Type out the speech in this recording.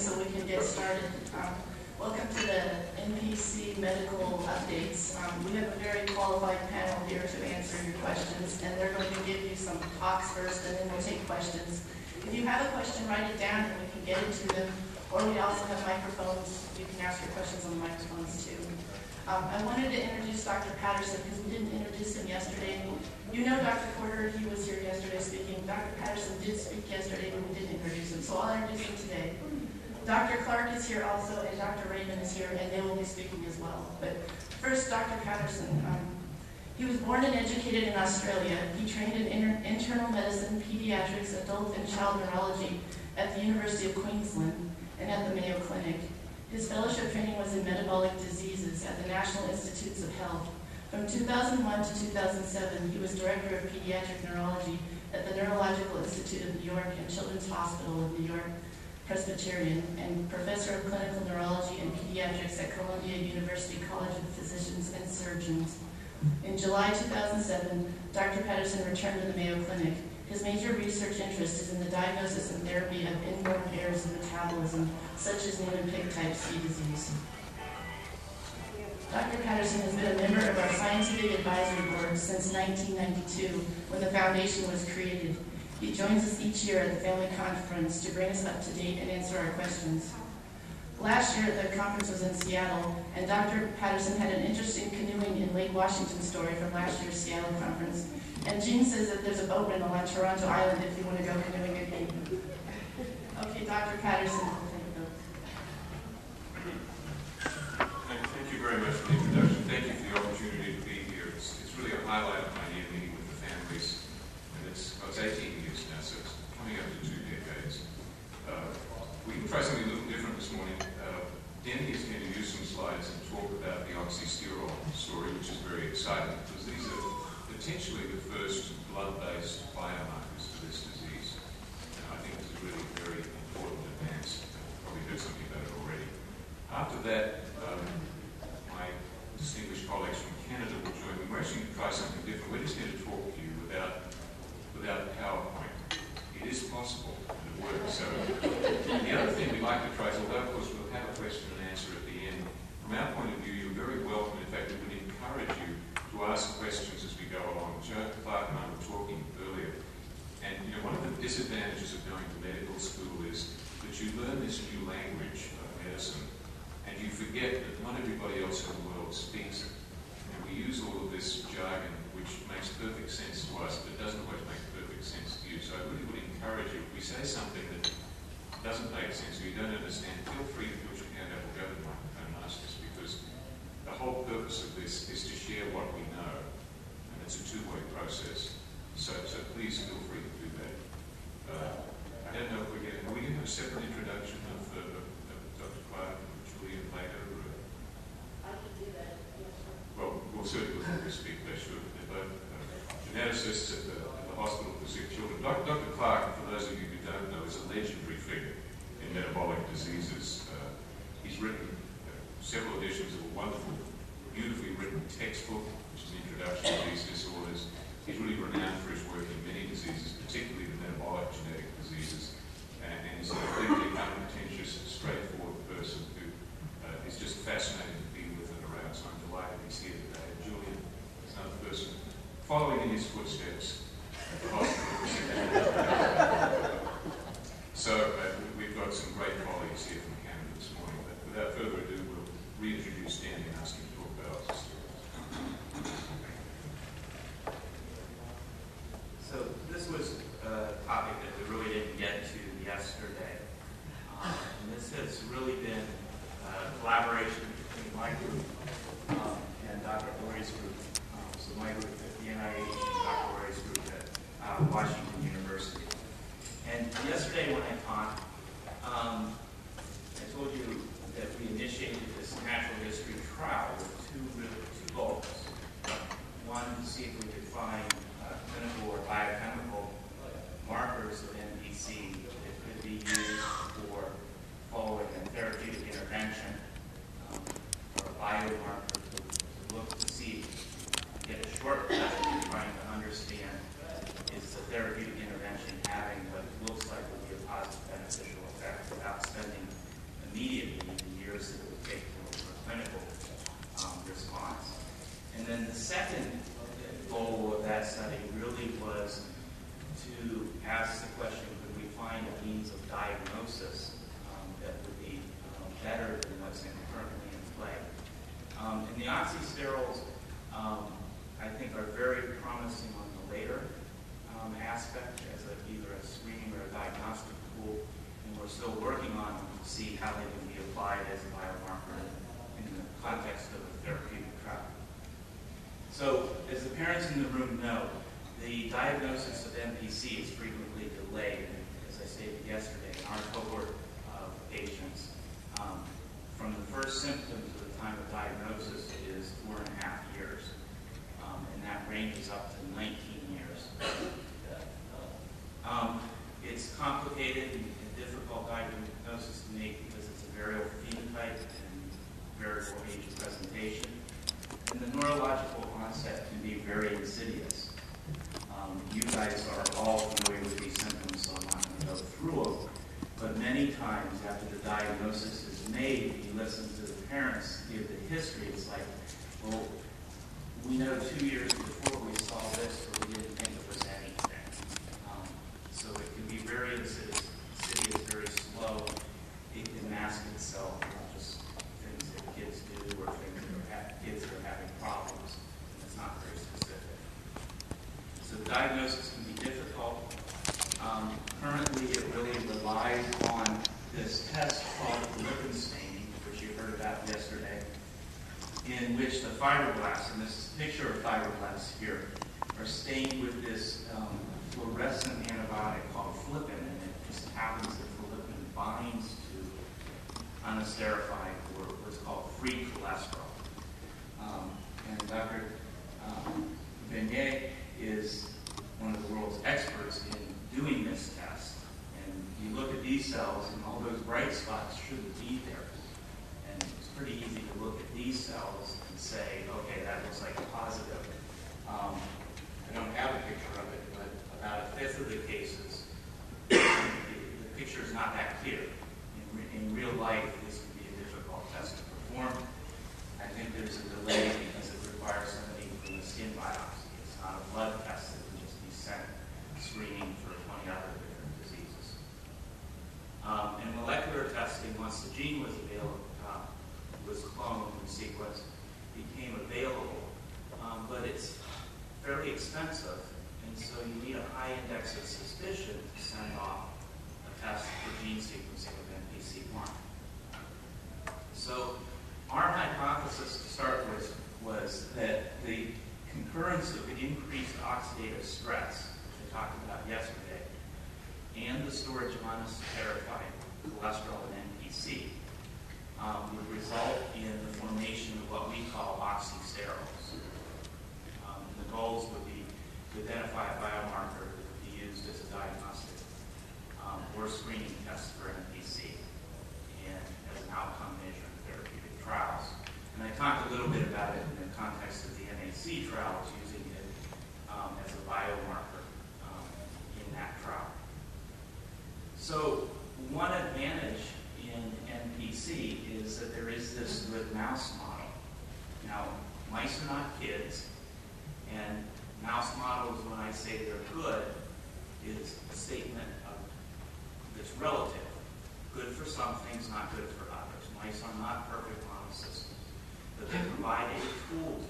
so we can get started. Welcome to the NPC Medical Updates. We have a very qualified panel here to answer your questions, and they're going to give you some talks first, and then we'll take questions. If you have a question, write it down, and we can get into them. Or we also have microphones. You can ask your questions on the microphones, too. I wanted to introduce Dr. Patterson because we didn't introduce him yesterday. You know Dr. Porter, he was here yesterday speaking. Dr. Patterson did speak yesterday, but we didn't introduce him, so I'll introduce him today. Dr. Clark is here also, and Dr. Raymond is here, and they will be speaking as well. But first, Dr. Patterson. He was born and educated in Australia. He trained in internal medicine, pediatrics, adult and child neurology at the University of Queensland and at the Mayo Clinic. His fellowship training was in metabolic diseases at the National Institutes of Health. From 2001 to 2007, he was director of pediatric neurology at the Neurological Institute of New York and Children's Hospital of New York Presbyterian, and professor of clinical neurology and pediatrics at Columbia University College of Physicians and Surgeons. In July 2007, Dr. Patterson returned to the Mayo Clinic. His major research interest is in the diagnosis and therapy of inborn errors in metabolism, such as Niemann-Pick type C disease. Dr. Patterson has been a member of our Scientific Advisory Board since 1992, when the foundation was created. He joins us each year at the Family Conference to bring us up to date and answer our questions. Last year, the conference was in Seattle, and Dr. Patterson had an interesting canoeing in Lake Washington story from last year's Seattle conference. And Jean says that there's a boat rental on Toronto Island if you want to go canoeing again. Okay, Dr. Patterson. Thank you very much for the introduction. Thank you for the opportunity to be here. It's really a highlight of my year meeting with the families. And it's 18 years now, so it's coming up to 2 decades. We can try something a little different this morning. Danny is going to use some slides and talk about the oxysterol story, which is very exciting because these are potentially the first blood-based biomarkers for this disease. And I think it's a really very important advance. You've probably heard something about it already. After that, my distinguished colleagues from Canada will join me. We're actually going to try something different. We're just going to talk to you without PowerPoint. It is possible, and it works. So the other thing we like to try is, although of course we'll have a question and answer at the end, from our point of view, you're very welcome. In fact, we would encourage you to ask questions as we go along. Joe Clark and I were talking earlier, and one of the disadvantages of going to medical school is that you learn this new language of medicine, and you forget that not everybody else in the world speaks it. And we use all of this jargon, which makes perfect sense to us, but doesn't always make perfect sense to you. So I really would encourage you, if we say something that doesn't make sense or you don't understand, feel free to put your hand up or go to the microphone and ask us, because the whole purpose of this is to share what we know, and it's a two-way process. So please feel free to do that. I don't know if we're going to have a separate introduction of Dr. Clark and Julian later? I can do that, yes, sir. Well, we'll certainly before we speak, they should. They're both geneticists at the Hospital for Sick Children. Dr. Clark, for those of you who don't know, is a legendary figure in metabolic diseases. He's written several editions of a wonderful, beautifully written textbook, which is an introduction to these disorders. He's really renowned for his work in many diseases, particularly the metabolic genetic diseases. And he's a completely unpretentious, straightforward person who is just fascinating to be with and around. So I'm delighted he's here today. And Julian is another person following in his footsteps at the hospital. So we've got some great colleagues here from Canada this morning. But without further ado, we'll reintroduce Danny and ask him to talk about oxysterol. So this was a topic that we really didn't get to yesterday. And this has really been a collaboration between my group and Dr. Lori's group. So my group at the NIH and Dr. Lori's group at Washington University. And yesterday when I talked, I told you that we initiated this natural history trial with two goals. One, to see if we could find clinical or biochemical markers of NPC that could be used for following a therapeutic intervention, or a biomarker to look to see, get a shortcut in trying to understand, is the therapeutic intervention having what looks like would be a positive beneficial effect without spending years that it would take for a clinical response. And then the second goal of that study really was to ask the question, could we find a means of diagnosis that would be better than what's currently in play. And the oxysterols, I think, are very promising on the later aspect as either a screening or a diagnostic tool, and we're still working on them to see how they can be applied as a biomarker in the context of a therapeutic trial. So, as the parents in the room know, the diagnosis of NPC is frequently delayed. As I stated yesterday, in our cohort of patients, from the first symptoms to the time of diagnosis is 4.5 years, and that ranges up to 19 years. It's complicated and difficult diagnosis to make because it's a variable phenotype and variable age of presentation. And the neurological onset can be very insidious. You guys are all familiar with these symptoms, so I'm not going to go through them. But many times after the diagnosis is made, you listen to the parents give the history. It's like, well, we know 2 years before we saw this, but we didn't think it was anything. So it can be very insidious, very slow. It can mask itself, not just things that kids do or things that kids are having problems. It's not very specific. So the diagnosis can be difficult. Currently, it really relies on this test called lipid staining, which you heard about yesterday, in which the fibroblasts, and this is a picture of fibroblasts here, are stained with this fluorescent antibiotic called flippin, and it just happens that flippin binds to unesterified, or what's called free cholesterol. And Dr. Beignet is one of the world's experts in doing this test. And you look at these cells, and all those bright spots shouldn't be there. And it's pretty easy to look at these cells and say, okay, that looks like a positive. I don't have a picture of it, but about 1/5 of the cases, the picture is not that clear. In real life, this can be a difficult test to perform. I think there's a delay because it requires somebody from a skin biopsy. It's not a blood test that can just be sent screening for 20 other different diseases. And molecular testing, once the gene was available, was cloned and sequenced, became available. But it's fairly expensive, and so you need a high index of suspicion to send off a test for gene sequencing of NPC1. So our hypothesis to start with was that the concurrence of increased oxidative stress, which I talked about yesterday, and the storage of unesterified cholesterol in NPC would result in the formation of what we call oxysterols. The goals would be to identify a biomarker that would be used as a diagnostic or screening test for NPC and as an outcome measure in therapeutic trials. And I talked a little bit about it in the context of the NAC trials, using it as a biomarker in that trial. So one advantage in NPC is that there is this good mouse model. Now, mice are not kids, and mouse models, when I say they're good, is a statement that's relative. Good for some things, not good for others. Mice are not perfect model systems, but they provide a tool